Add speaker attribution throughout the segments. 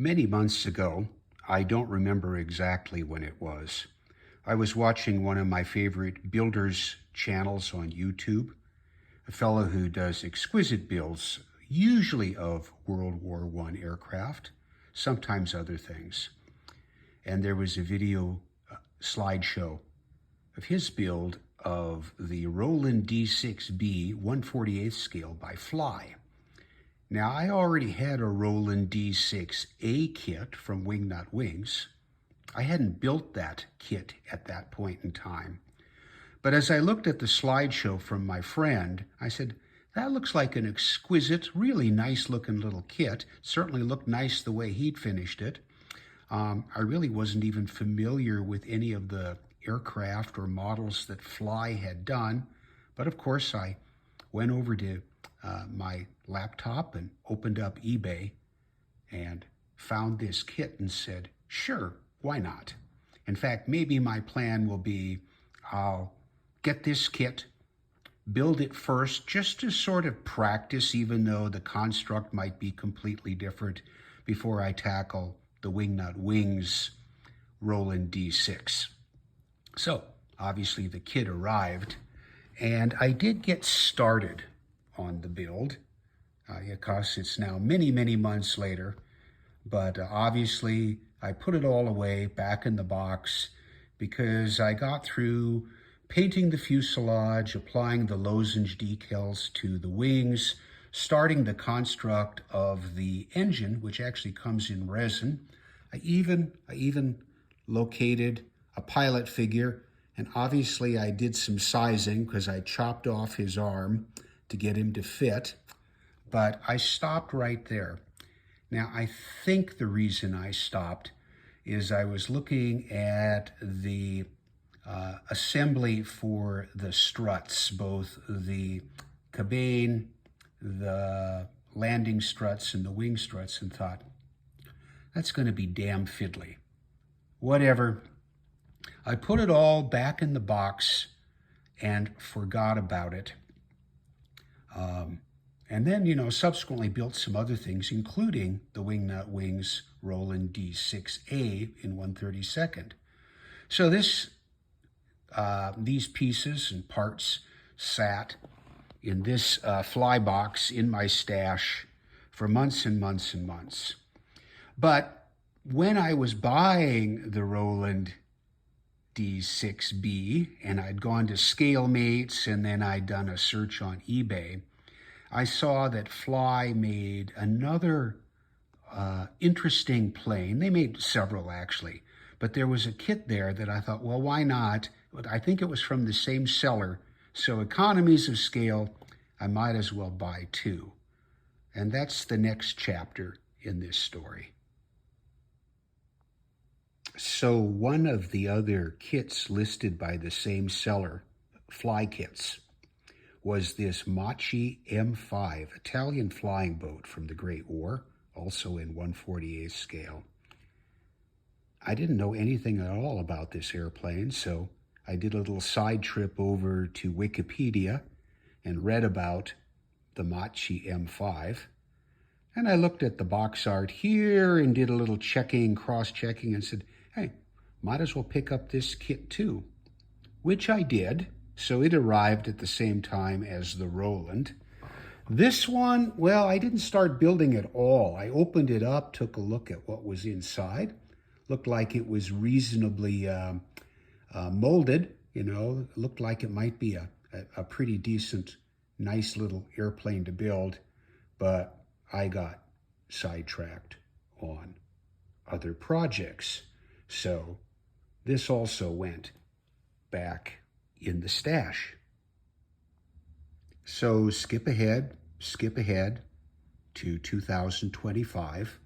Speaker 1: Many months ago, I don't remember exactly when it was, I was watching one of my favorite builders channels on YouTube, a fellow who does exquisite builds, usually of World War I aircraft, sometimes other things. And there was a video slideshow of his build of the Roland D6B 1/48 scale by Fly. Now, I already had a Roland D6A kit from Wingnut Wings. I hadn't built that kit at that point in time. But as I looked at the slideshow from my friend, I said, that looks like an exquisite, really nice looking little kit. Certainly looked nice the way he'd finished it. I really wasn't even familiar with any of the aircraft or models that Fly had done. But of course, I went over to my laptop and opened up eBay and found this kit and said, sure, why not? In fact, maybe my plan will be I'll get this kit, build it first just to sort of practice, even though the construct might be completely different, before I tackle the Wingnut Wings Roland D6. So obviously the kit arrived and I did get started on the build. Because it's now many, many months later, but obviously I put it all away back in the box because I got through painting the fuselage, applying the lozenge decals to the wings, starting the construct of the engine, which actually comes in resin. I even located a pilot figure, and obviously I did some sizing because I chopped off his arm to get him to fit. But I stopped right there. Now, I think the reason I stopped is I was looking at the assembly for the struts, both the cabane, the landing struts, and the wing struts, and thought, that's going to be damn fiddly. Whatever. I put it all back in the box and forgot about it. And then, subsequently built some other things, including the Wingnut Wings Roland D6A in 1/32. So these pieces and parts sat in this fly box in my stash for months and months and months. But when I was buying the Roland D6B and I'd gone to ScaleMates and then I'd done a search on eBay, I saw that Fly made another interesting plane. They made several actually, but there was a kit there that I thought, well, why not? But I think it was from the same seller. So economies of scale, I might as well buy two. And that's the next chapter in this story. So one of the other kits listed by the same seller, Fly kits, was this Machi M5 Italian flying boat from the Great War, also in 1/48 scale. I didn't know anything at all about this airplane, so I did a little side trip over to Wikipedia and read about the Machi M5. And I looked at the box art here and did a little checking, cross-checking, and said, hey, might as well pick up this kit too, which I did. So it arrived at the same time as the Roland. This one, well, I didn't start building at all. I opened it up, took a look at what was inside. Looked like it was reasonably molded, looked like it might be a pretty decent, nice little airplane to build, but I got sidetracked on other projects. So this also went back in the stash. So skip ahead to 2025.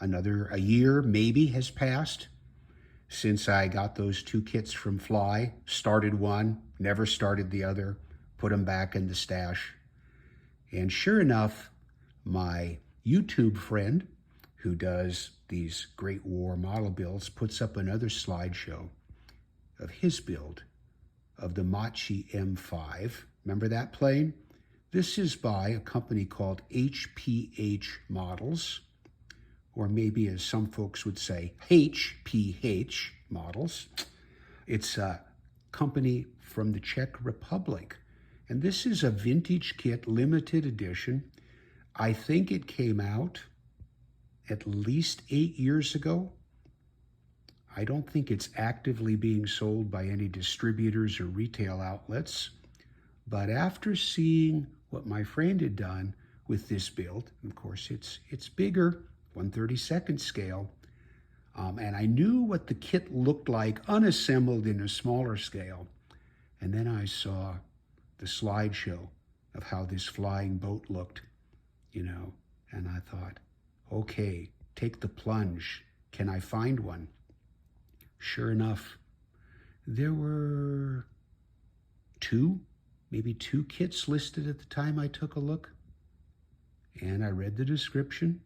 Speaker 1: A year maybe has passed since I got those two kits from Fly, started one, never started the other, put them back in the stash. And sure enough, my YouTube friend who does these Great War model builds puts up another slideshow of his build of the Machi M5. Remember that plane? This is by a company called HpH Models, or maybe as some folks would say, HpH Models. It's a company from the Czech Republic. And this is a vintage kit, limited edition. I think it came out at least 8 years ago. I don't think it's actively being sold by any distributors or retail outlets. But after seeing what my friend had done with this build, of course it's bigger, 1/32 scale, and I knew what the kit looked like unassembled in a smaller scale. And then I saw the slideshow of how this flying boat looked, and I thought, okay, take the plunge. Can I find one? Sure enough, there were maybe two kits listed at the time I took a look. And I read the description,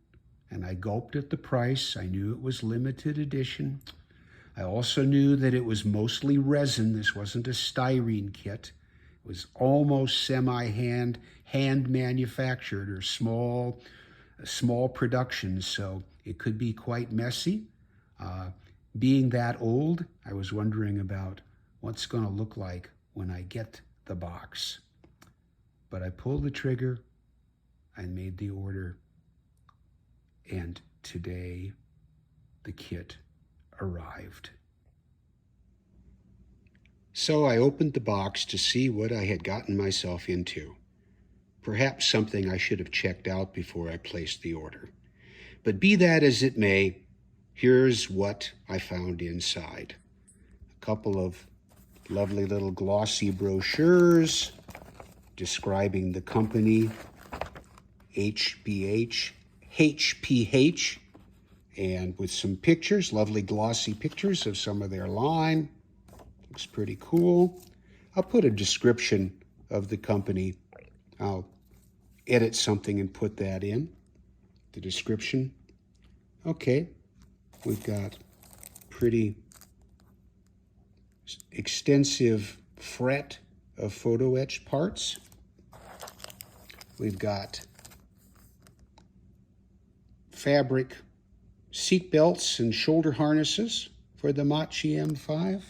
Speaker 1: and I gulped at the price. I knew it was limited edition. I also knew that it was mostly resin. This wasn't a styrene kit. It was almost hand manufactured, or small productions, so it could be quite messy. Being that old, I was wondering about what's going to look like when I get the box. But I pulled the trigger and made the order, and today the kit arrived. So I opened the box to see what I had gotten myself into. Perhaps something I should have checked out before I placed the order. But be that as it may, here's what I found inside. A couple of lovely little glossy brochures describing the company, HpH, and with some pictures, lovely glossy pictures of some of their line. Looks pretty cool. I'll put a description of the company. I'll edit something and put that in the description. Okay, we've got pretty extensive fret of photo etch parts. We've got fabric seat belts and shoulder harnesses for the Machi M5.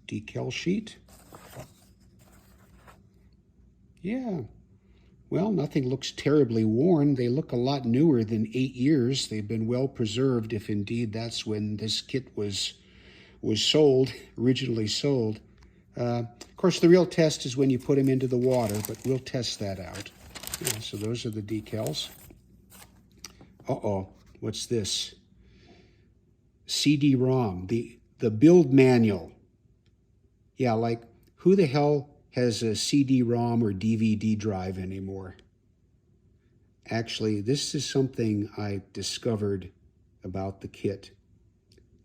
Speaker 1: Decal sheet. Yeah, well, nothing looks terribly worn. They look a lot newer than 8 years. They've been well preserved, if indeed that's when this kit was sold, originally sold. Of course, the real test is when you put them into the water, but we'll test that out. Yeah, so those are the decals. Uh-oh, what's this? CD-ROM, the build manual. Yeah, like, who the hell has a CD-ROM or DVD drive anymore? Actually, this is something I discovered about the kit.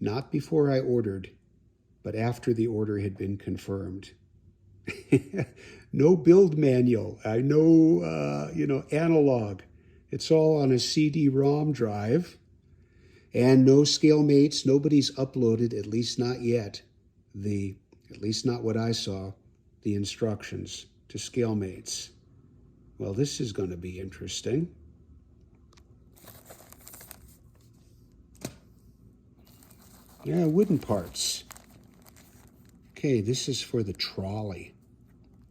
Speaker 1: Not before I ordered, but after the order had been confirmed. No build manual. I know, analog. It's all on a CD-ROM drive. And no scale mates. Nobody's uploaded, at least not yet, at least not what I saw, the instructions to scale mates. Well, this is going to be interesting. Yeah, wooden parts. Okay, this is for the trolley.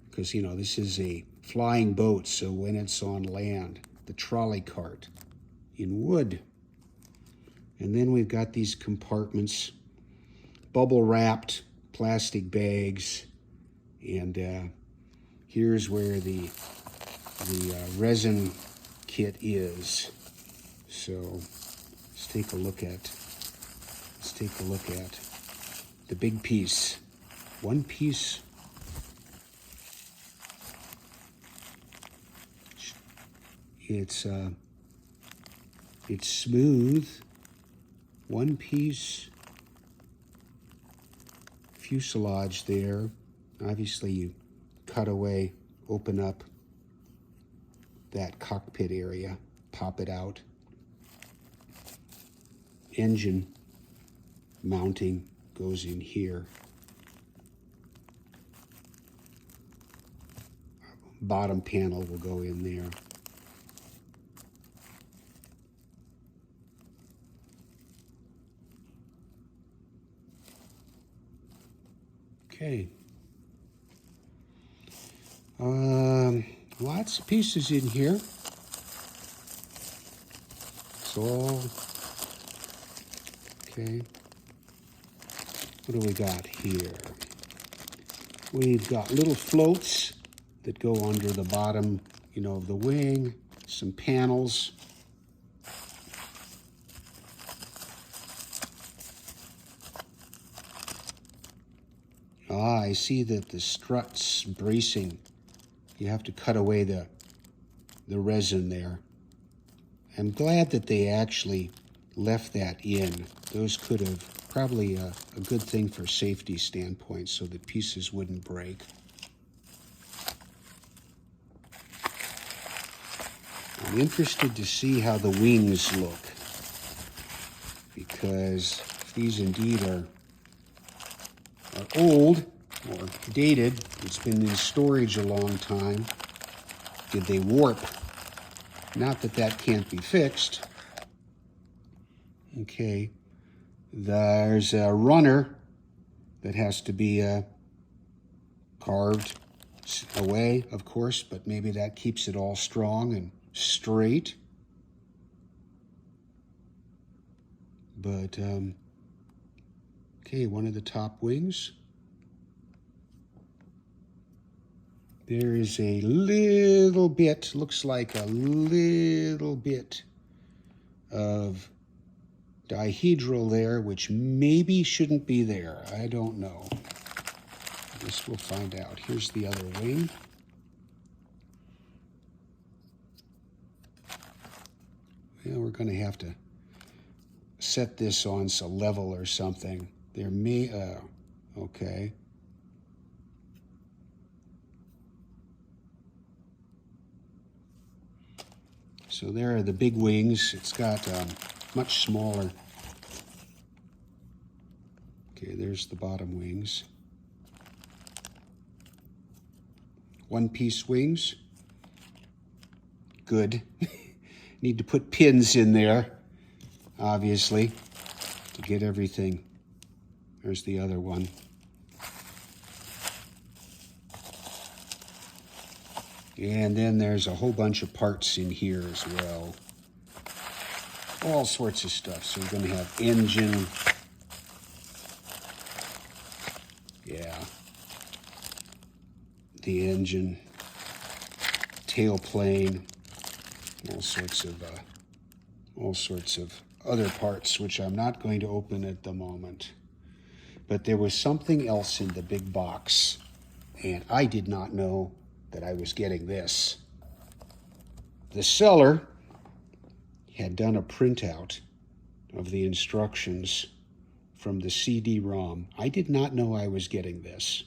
Speaker 1: Because, this is a flying boat, so when it's on land, the trolley cart in wood. And then we've got these compartments, bubble-wrapped plastic bags, and here's where the resin kit is. So let's take a look at the big piece. One piece. It's smooth. One piece fuselage there. Obviously you cut away, open up that cockpit area, pop it out. Engine mounting goes in here. Bottom panel will go in there. Okay. Lots of pieces in here. It's all okay. What do we got here? We've got little floats that go under the bottom, of the wing, some panels. I see that the strut's bracing. You have to cut away the resin there. I'm glad that they actually left that in. Those could have probably a good thing for safety standpoint so that pieces wouldn't break. I'm interested to see how the wings look, because if these indeed are old or dated, it's been in storage a long time, did they warp? Not that that can't be fixed. Okay, there's a runner that has to be carved away, of course, but maybe that keeps it all strong and straight. But, okay, one of the top wings. There is a little bit, looks like a little bit of dihedral there, which maybe shouldn't be there. I don't know. I guess we'll find out. Here's the other wing. Well, we're going to have to set this on a level or something. There may, okay. So there are the big wings. It's got much smaller. Okay, there's the bottom wings. One-piece wings. Good. Need to put pins in there, obviously, to get everything. There's the other one. And then there's a whole bunch of parts in here as well. All sorts of stuff. So we're going to have engine. Yeah. The engine. Tailplane. All sorts of other parts, which I'm not going to open at the moment. But there was something else in the big box, and I did not know that I was getting this. The seller had done a printout of the instructions from the CD-ROM. I did not know I was getting this,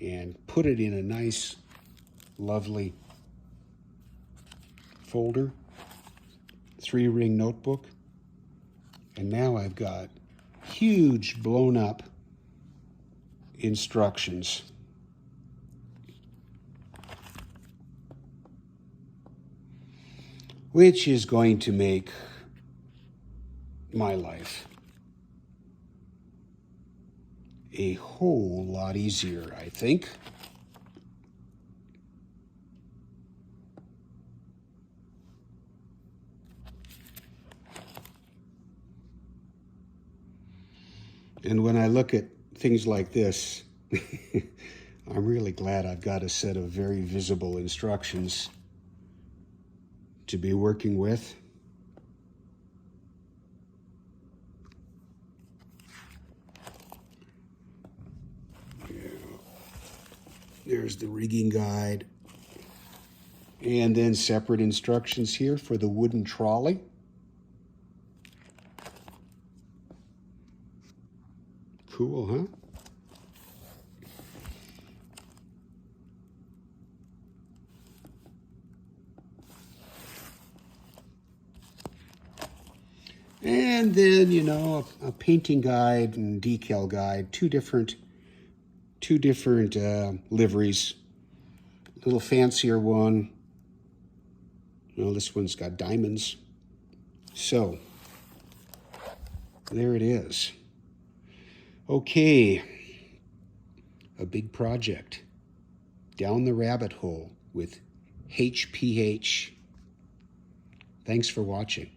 Speaker 1: and put it in a nice, lovely folder, 3-ring notebook, and now I've got huge blown up instructions. Which is going to make my life a whole lot easier, I think. And when I look at things like this, I'm really glad I've got a set of very visible instructions to be working with. There's the rigging guide. And then separate instructions here for the wooden trolley. Cool, huh? And then, a painting guide and decal guide, two different liveries. A little fancier one. This one's got diamonds. So, there it is. Okay. a big project. Down the rabbit hole with HpH. Thanks for watching.